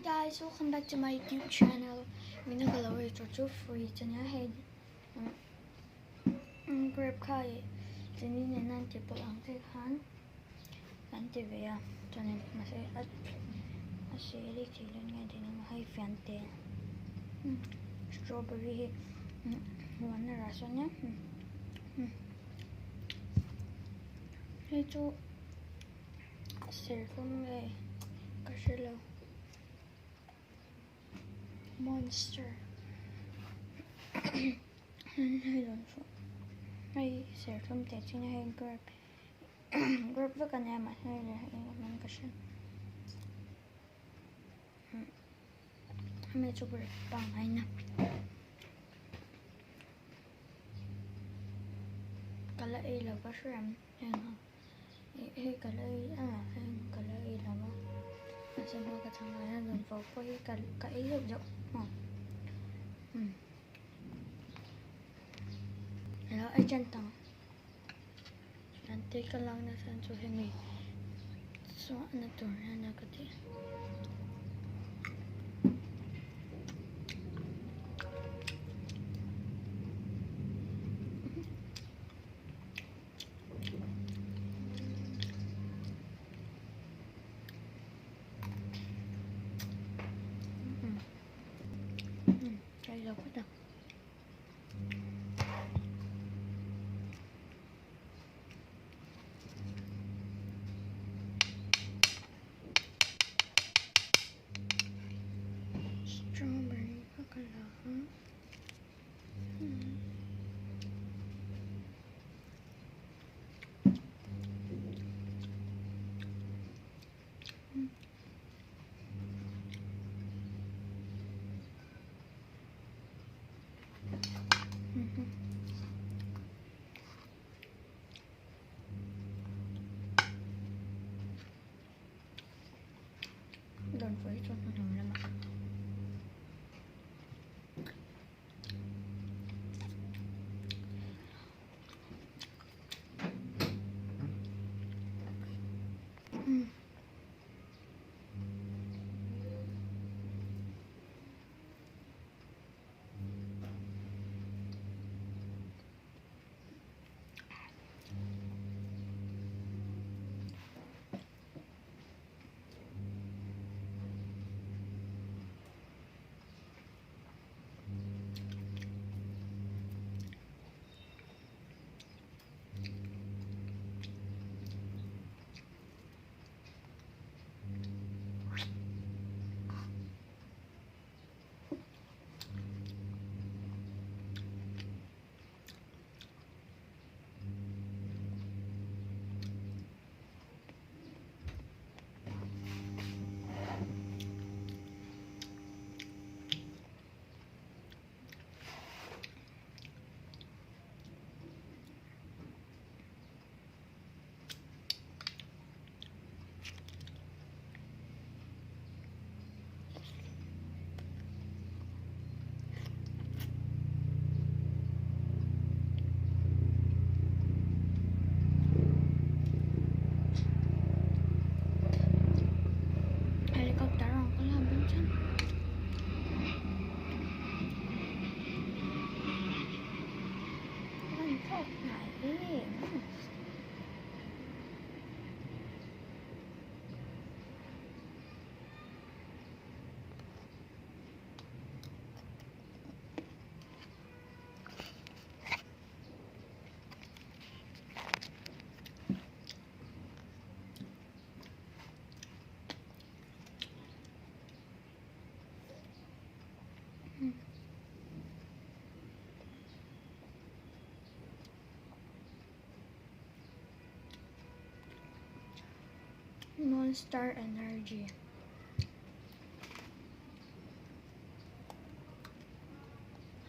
Guys, welcome back to my YouTube channel. Mình đã lâu rồi cho free cho nhá hay grab khai cho nên là nan chỉ bảo ăn cái khán ăn thì về cho nên mà sẽ đi chỉ lên ngay thì nó hay phiền tiền strawberry muốn là sao nhá hay cho sẽ không về cái sẽ lâu Monster hay rồi hay sẽ không thể trên hay grab grab với cả nhà mà hay là mình có sự mình chụp được bằng hay nè cái này là có sự làm hay hay cái này hay cái này là mà xem qua cái thằng này là vào quay cái ý rộng rộngแล้วไอ้จันตังนันติกำลังนะสันสุเฮมีสวนัตัวนั้นนะก็ดีใจเราก็ดังstrawberry ก็กระหล่โดนฝนจนถนนแล้วมั้งhelikopter orangก็làm bên chânมันชอบไหนMonster Energy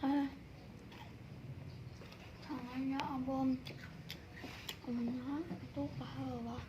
thằng anh nhá bom nó tốt quá rồi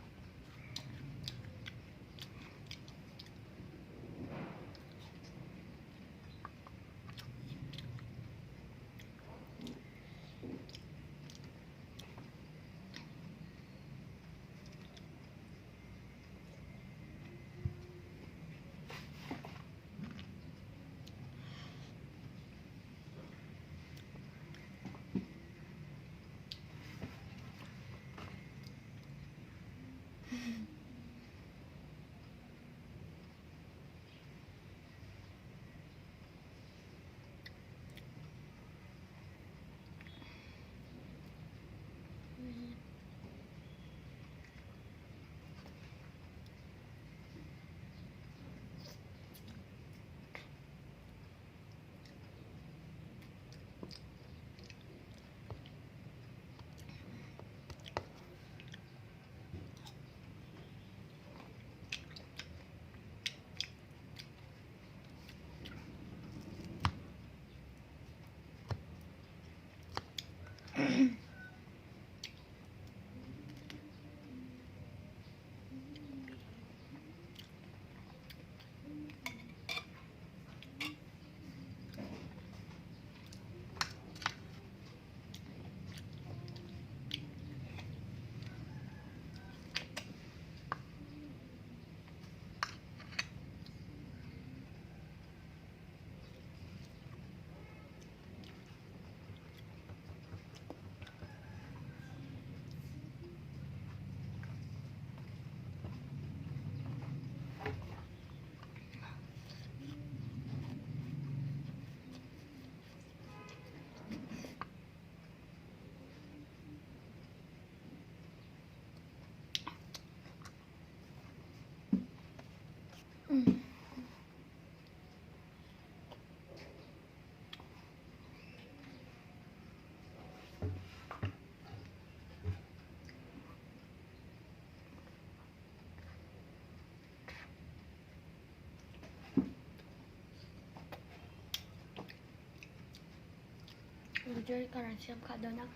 줄거를 시작하거나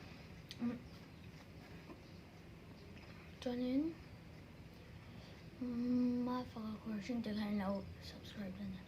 저는 마파가 신경 하려고 subscribe는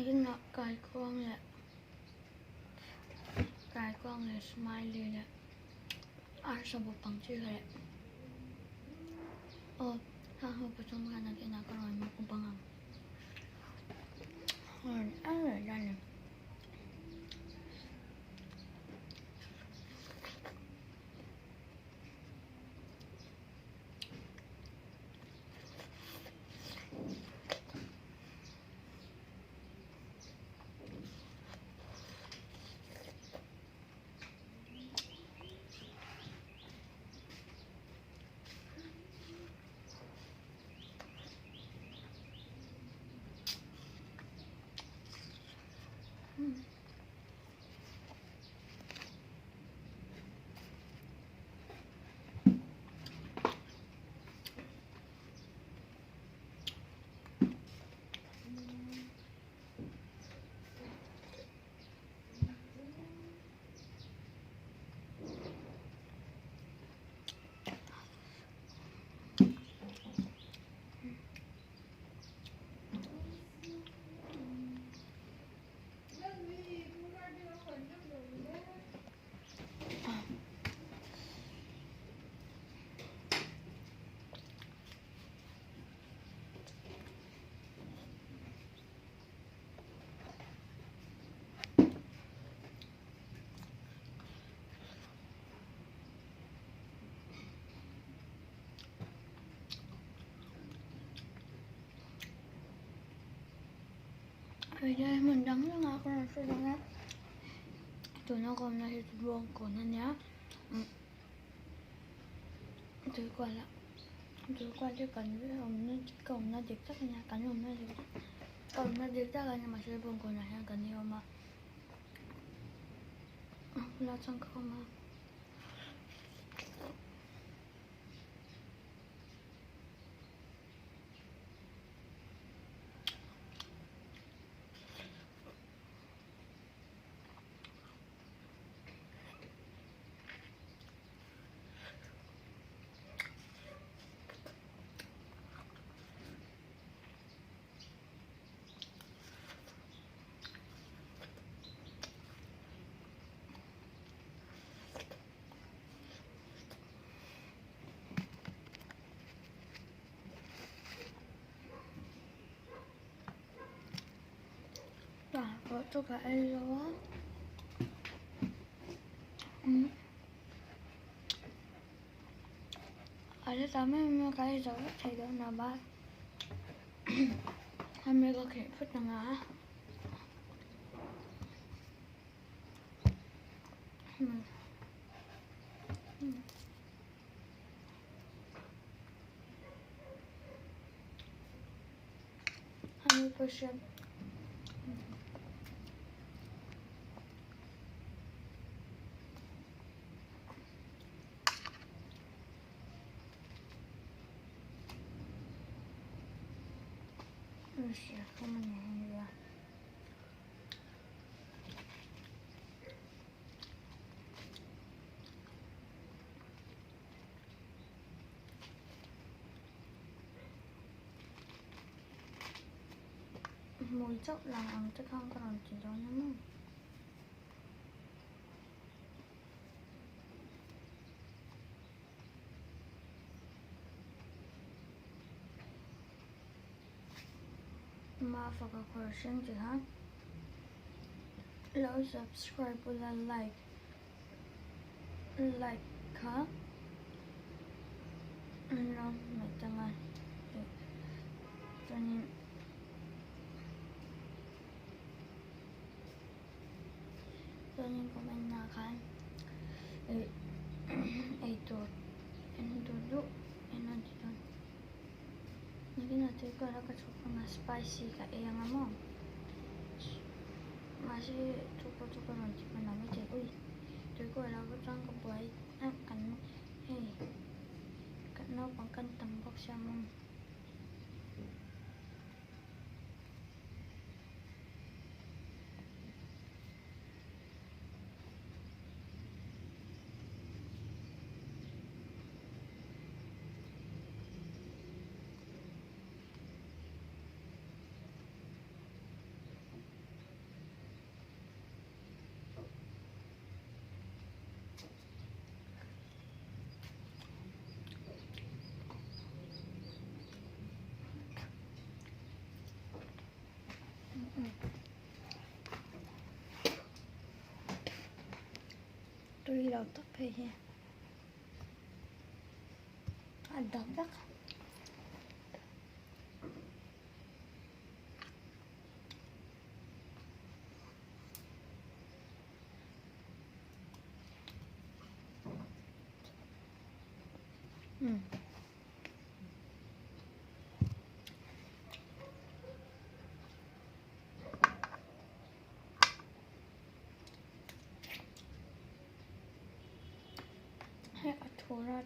cái ngọt cài con là smiley nè xong một bằng chữ này 하고 부족한 게 나가로 얼마 공방함 나는 Vì đây mình đắng rất ngọt rồi sẽ đắng á tụi nó còn này luôn của nó nhá từ qua chứ cần với hồng nó còn nó dịch chắc nha cắn hồng nó dịch còn nó dịch chắc là nhưng mà sẽ buồn của này cần nhiều mà lo xong không mà vợ cho cả em rồi á ở đây tao mấy cái dấu thầy đó là ba hai mươi cái khẽ phết là ngã hai mươi %. không mình nhìn ra mùi chốc là ăn chắc không có làm chuyện đó nữa. Mà phải có question chứ hả? Lỡ subscribe và like hả? Nó mày tăng ơi. Cho nên comment na kan. Ito dulu dito. Lagi natin ko lang na spicy ka yang mo. Masih cukup nanti namin cek. Uy, tôi ko lang ko trang ka buhay kan kan no pangkan tambok siya mo. Tôi đầu tập hay ha. Anh đọc đất. Hay ở thua ra.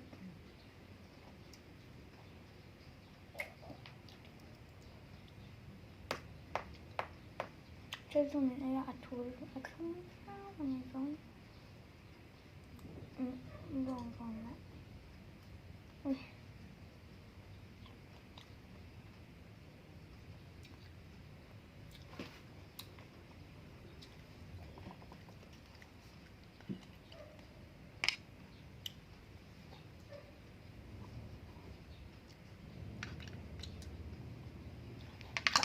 Trông này là thua không sao mà này giống còn lại. Ui.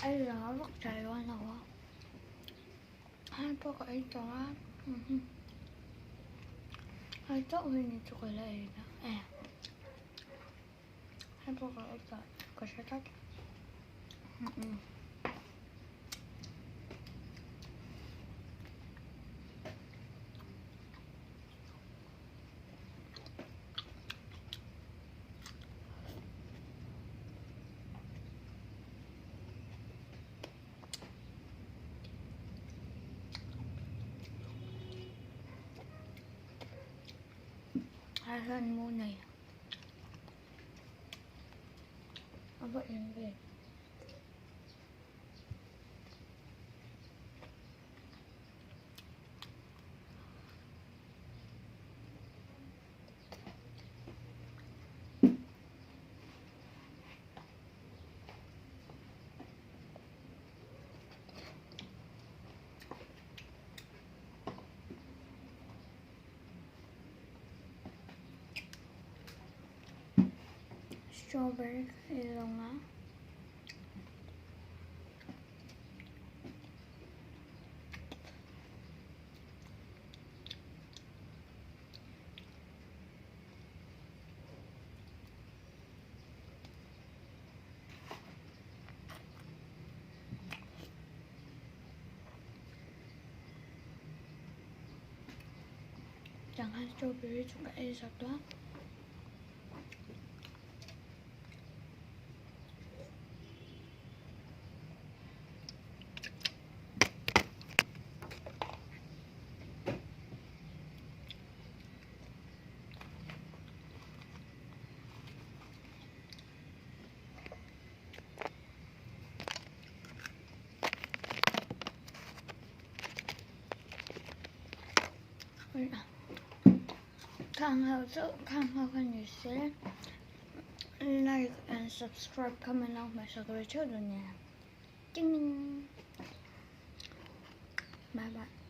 Phải rõ rất trời ơi nào á. Hai bố có ý đó. Hai tốt mình chụp lại đó. Hai bố có ý đó. Có sẽ tắt. Hai lần mua này. Vậy em về. Strawberry ilong á. Jangan strawberry juga satu. Can't help when you say like and subscribe, comment on my channel nha. Bye bye.